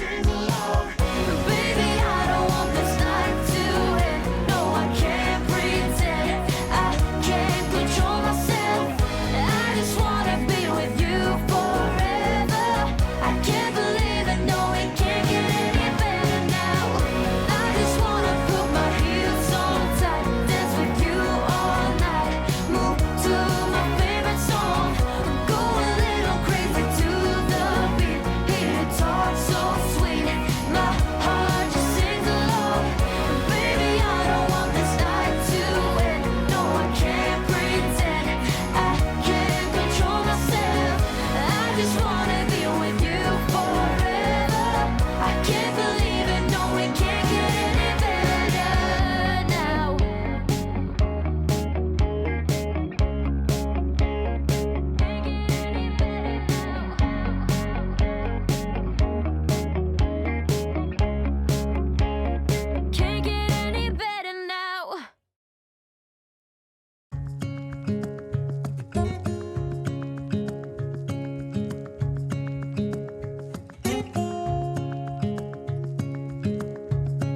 sing along. Baby, I don't want this night to end. No, I can't pretend. I can't control myself. I just wanna be with you forever. I can't believe it, no, it can't get any better now. I just wanna put my heels on tight, dance with you all night, move to my favorite song, go a little crazy to the beat, hear you talk so sweet, my heart just sings along. Baby, I don't want this night to end. No, I can't pretend. I can't control myself. I just wanna be with you forever. I can't believe it, no, it can't get any better now. Can't get any better now.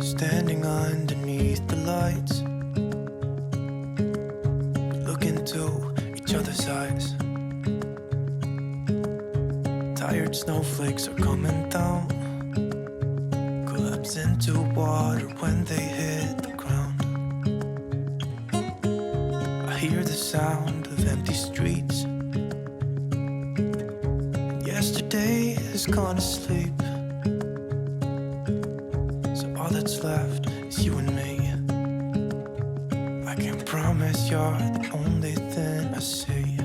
Standing underneath the lights, look into each other's eyes. Tired snowflakes are coming down, collapse into water when they hit the ground. I hear the sound of empty streets, and yesterday has gone to sleep. So all that's left is you and me. I can promise you're the only thing I see.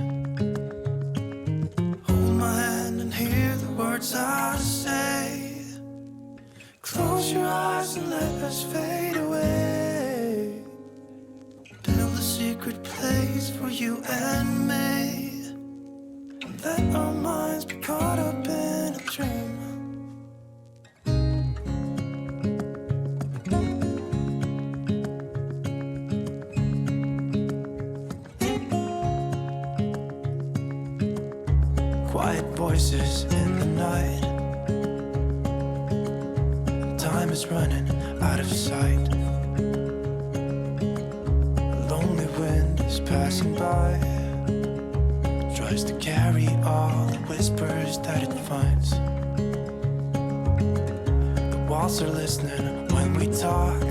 Hold my hand and hear the words I say. Close your eyes and let us fade away. Build a secret place for you and me. Let our minds be caught up in a dream. Quiet voices in the night, time is running out of sight. A lonely wind is passing by, tries to carry all the whispers that it finds. The walls are listening when we talk,